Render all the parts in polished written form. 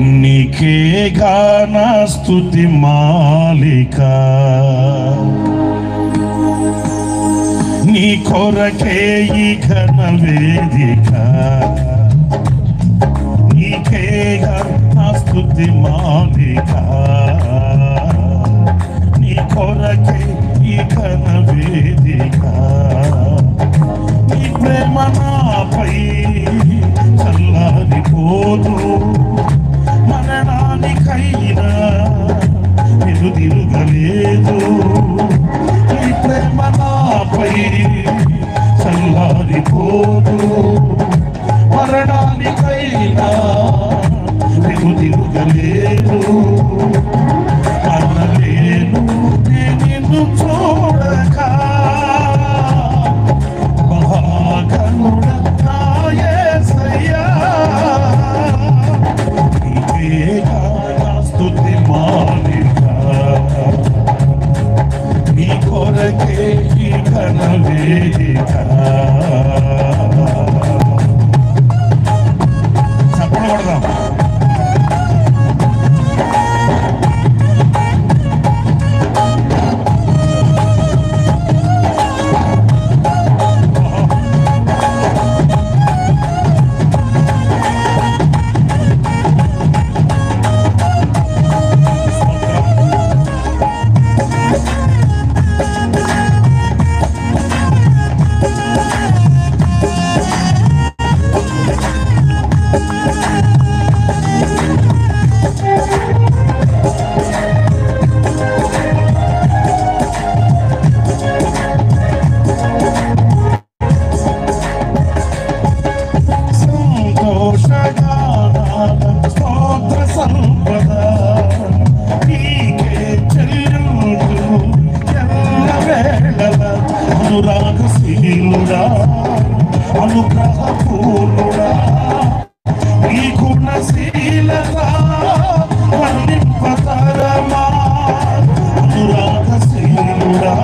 నీకే గాన స్తుతి మాలిక, నీ కొరకే ఈ ఘన వేదిక, నీకే గాన స్తుతి మాలిక, నీ కొరకే ఈ ఘన వేదిక. నీ ప్రేమ నాపై చల్లారిపోదు, మరణానికైనా తిరుగలేదు. నీ ప్రేమ నాపై చల్లారిపోదు, మరణానికైనా తిరుగలేదు. అనలేను నిన్ను చూడక, మహాగణుడ నా యేసయ్యా, నీకే గాన స్తుతి మాలిక, నీ కొరకే ఈ ఘన వేదిక. చెప్పబడదాం. అనురాగశీలుడా, అనుగ్రహపూర్ణుడా, నీ గుణశీలత వర్ణింపతరమా. అనురాగశీలుడా,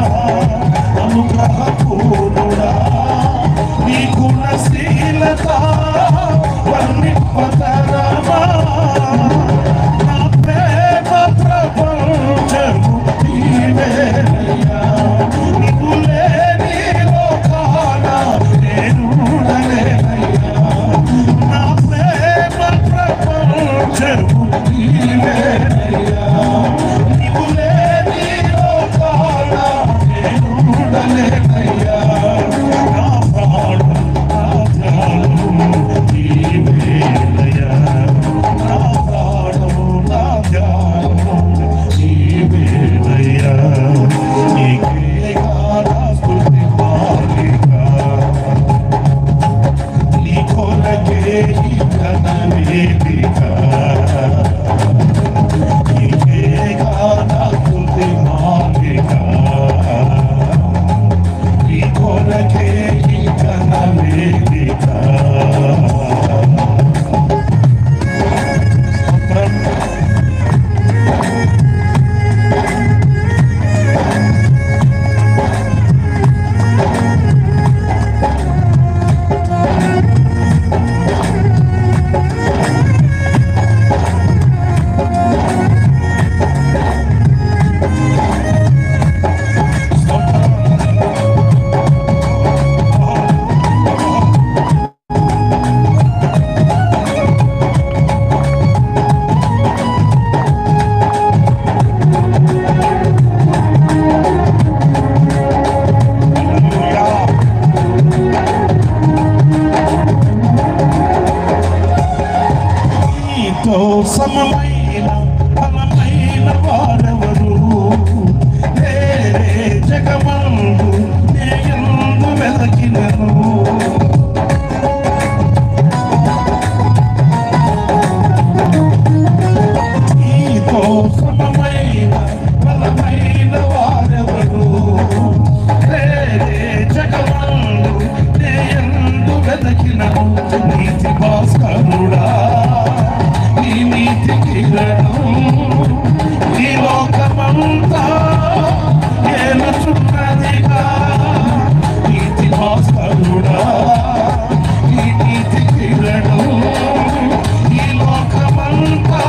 అనుగ్రహపూర్ణుడా, నీ గుణశీలత వర్ణింపతరమా. నా ప్రేమ ప్రపంచము నీవేనయ్యా, నీవు లేని లోకాన నేను ఉండలేనయ్యా. నా ప్రేమ ప్రపంచము నీవేనయ్యా, నీవు లేని లోకాన నేను ఉండలేనయ్యా. నా ప్రాణం నా ధ్యానం నీవేనయ్యా, నా ప్రాణం నా ధ్యానం నీవేనయ్యా. నీకే గాన స్తుతి మాలిక, నీ కొరకే ఈ ఘన వేదిక. నీకే గాన స్తుతి మాలిక, నీ కొరకే ఈ ఘన వేదిక. సమమైన బలమైన వారెవరు వేరే జగమందు నేయందు వెదకినను. నీతో సమమైన బలమైన వారెవరు వేరే జగమందు నేయందు వెదకినను. నీతి భాస్కరుడా, నీ నీతి కిరణం ఈ లోకమంతా ఏలుచున్నదిగా. నీతి భాస్కరుడా, నీ నీతి కిరణం ఈ లోకమంతా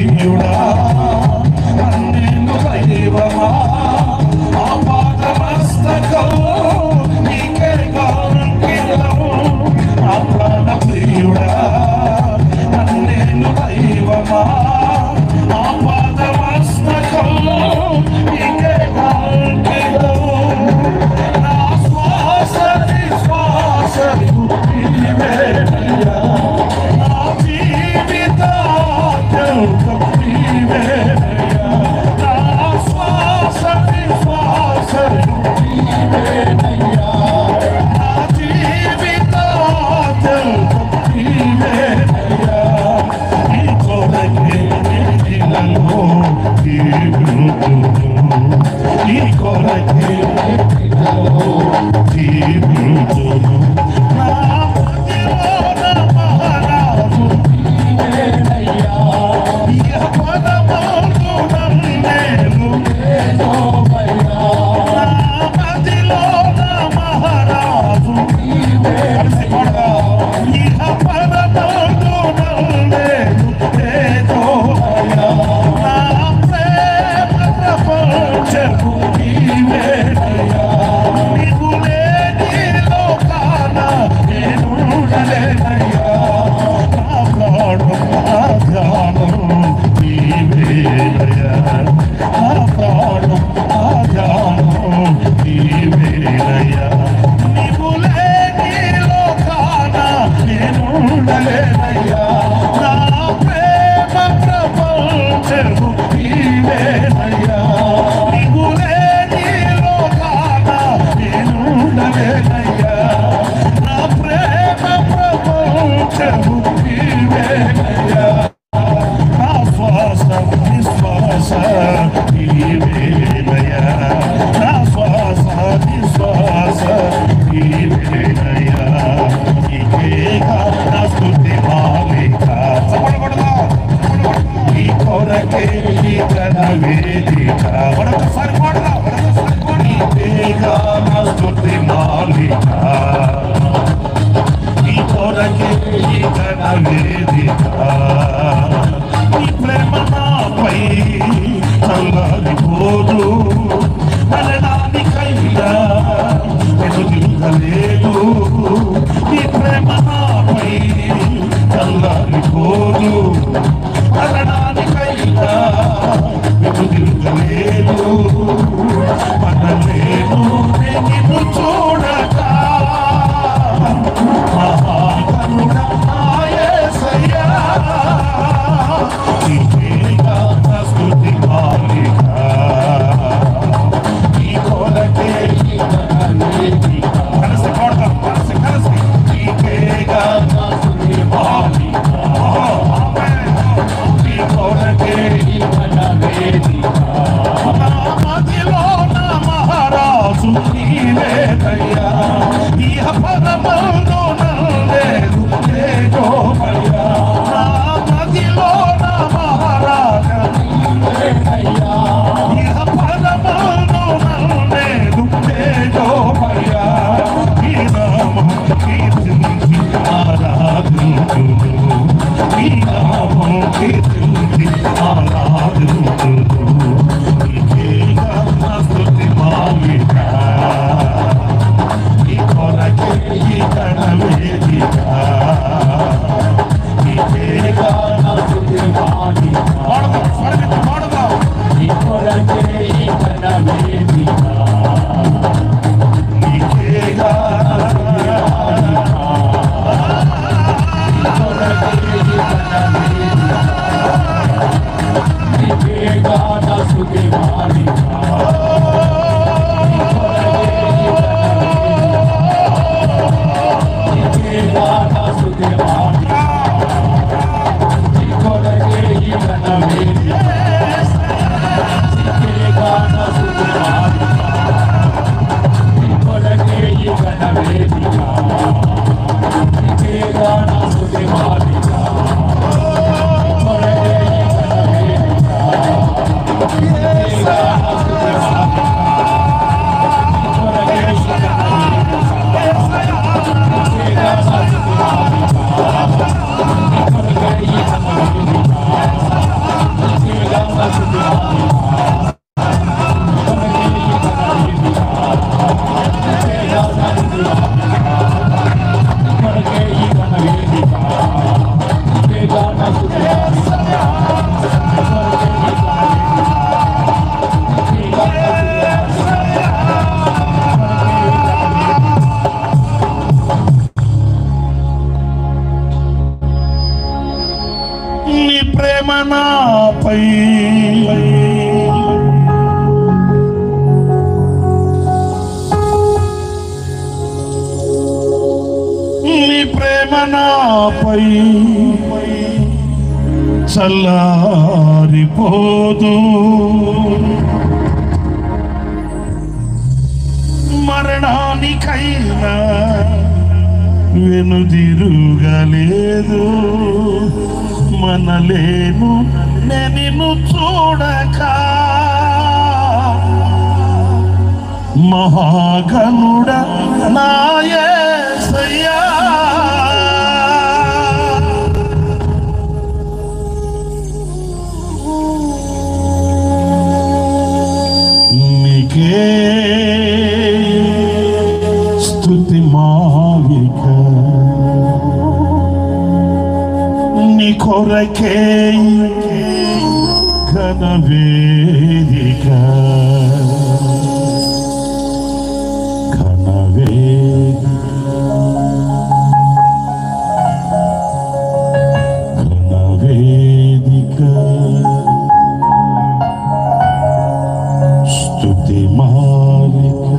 ప్రియుడా నన్నేను దైవమా ఆపాదమస్తకం నీకే గాంకిలం ఆపాద ప్రియుడా నన్నేను దైవమా ఆపాదమస్తకం నీకే గాంకిలం నా శ్వాస నిశ్వాస నీవేనయ్యా నా జీవితాంతం నీవేనయ్యా నా శ్వాస నిశ్వాస నీవేనయ్యా నా జీవితాంతం నీవేనయ్యా నీ కొరకే నిన్ను జీవితును నీ కొరకే నిన్ను జీవితును నా మదిలోన మహారాజు నీవేనయ్యా ఇహ పరమోను నన్నేను యెహోవయ్యా నా మదిలోన మహారాజు నీవేనయ్యా ఇహ పరమోను నన్నేను యెహోవయ్యా నా ప్రేమ ప్రపంచము నీవేనయ్యా నీవు లేని లోకాన నేనుండలేనయ్యా నా ప్రాణం నా ధ్యానం నీవేనయ్యా నా ప్రాణం నా ధ్యానం నీవేనయ్యా నీవు లేని లోకాన నేనుండలేనయ్యా నా ప్రేమ ప్రపంచము నీవేనయ్యా నీవు లేని లోకాన నేనుండలేనయ్యా నా ప్రేమ ప్రపంచము నీవేనయ్యా నా శ్వాస నిశ్వాస నీవేనయ్యా నా శ్వాస నిశ్వాస నీవేనయ్యా నీకేగా నా స్తుతి మాలిక చప్పడగొడదా నీ కొరకే నీ ఘన వేదిక మరొకసారి పాడదా నీకేగా నా స్తుతి మాలిక నీ కొరకే నీ ఘన వేదిక నీ ప్రేమ నాపై చల్లారిపోదు మరణానికైనా వెనుదిరగలేదు నీ ప్రేమ నాపై చల్లారిపోదు మరణానికైనా వెనుదిరగలేదు మనలేను నిన్ను చూడక మహాకరుణ యేసయ్యా నీకేగా నా స్తుతి మాలిక నీ కొరకే కలిసి పాడదాం కలిసి నీకేగా నా స్తుతి మాలిక నీ కొరకే నా మదిలో నా మహారాజు నీవేనయ్యా ఇహ పరమోను నన్నేను యెహోవయ్యా నా మదిలో నా మహారాజు నీవేనయ్యా ఇహ పరమోను నన్నేను యెహోవయ్యా ఈ నామం కీర్తించి ఆరాధించును ఈ నామం కీర్తించి ఆరాధించును నీకేగా నా స్తుతి మాలిక నీ కొరకే నీ ఘన వేదిక నీకేగా నా స్తుతి మాలిక పాడదాం స్వరమెత్తి పాడదాం నీ కొరకే నీ ఘన వేదిక నీకేగా నా స్తుతి మాలిక నీ కొరకే నీ ఘన వేదిక నీకేగా నా స్తుతి మాలిక నీకేగా నా స్తుతి మాలిక నీ కొరకే ఈ ఘన నాపై నీ ప్రేమ నాపై చల్లారిపోదు మరణానికైనా వెనుదిరుగలేదు మనలేను నిన్ను చూడక మహాగణుడ నా యేసయ్యా నీకే స్తుతి మాలిక నీ కొరకే ఘనవేదిక ఘనవేదిక స్తుతి మాలిక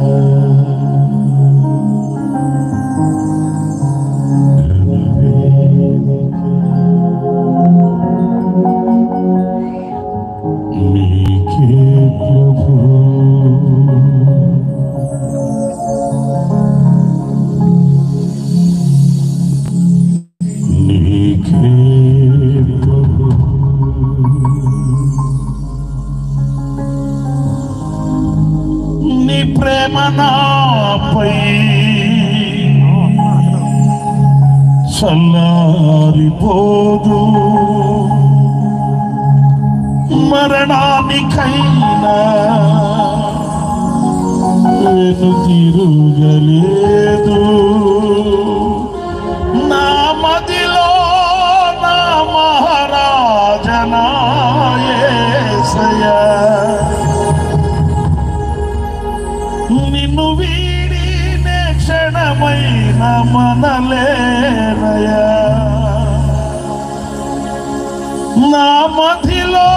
నీ ప్రేమ నాపై చల్లారిపోదు మరణానికైనా వెనుతిరుగలేదు నా మదిలో నా మహారాజనా యేసయ్యా నిన్ను వీడి నే క్షణమైన మనలేనయా నా మదిలో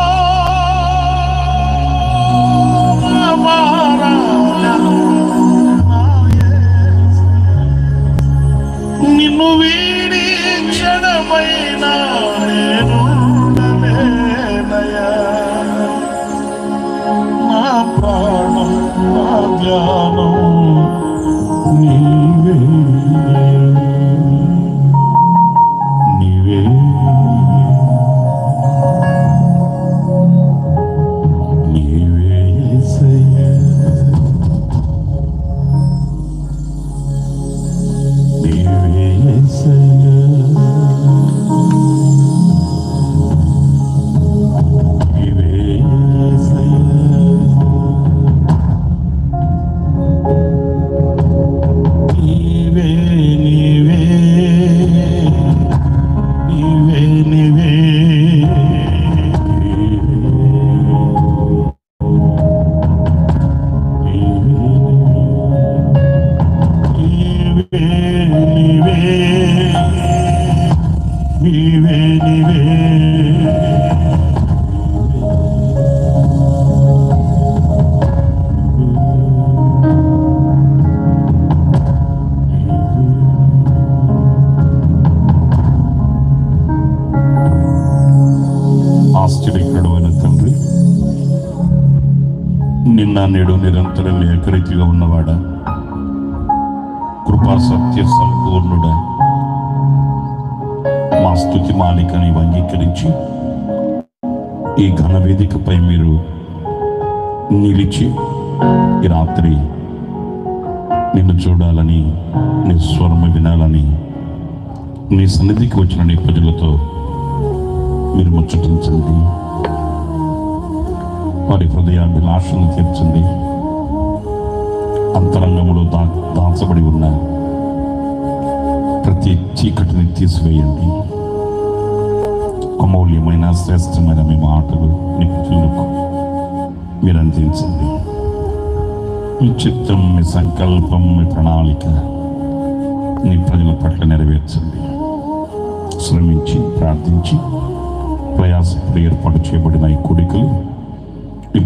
నిన్ను వీడి క్షణమైన నేను నా ప్రాణం నా ధ్యానం నీవే నీవే నీవే యేసయ్యా నీవే యేసయ్యా నీవే యేసయ్యా నీవే నీవే నీవే నీవే నీవే నీవే ఆశ్చర్యకరమైన తండ్రి, నిన్న నేడు నిరంతరం ఏకరీతిగా ఉన్నవాడా, కృపా సత్య సంపూర్ణుడా, మా స్తుతి మాలికని అంగీకరించి ఈ ఘన వేదికపై మీరు నిలిచి ఈ రాత్రి నిన్ను చూడాలని, నీ స్వరము వినాలని నీ సన్నిధికి వచ్చిన నీ ప్రజలతో మీరు ముచ్చటించండి. వారి హృదయాభిలాషను తీర్చండి. అంతరంగంలో దాచబడి ఉన్న ప్రతి చీకటిని తీసివేయండి. అమూల్యమైన శ్రేష్టమైన మీ మాటలు నీ ప్రజలకు మీరు అందించండి. మీ చిత్తం, మీ సంకల్పం, మీ ప్రణాళిక నీ ప్రజల పట్ల నెరవేర్చండి. శ్రమించి ప్రార్థించి ప్రయాసపడి ఏర్పాటు చేయబడిన ఈ కూడికలు ఈ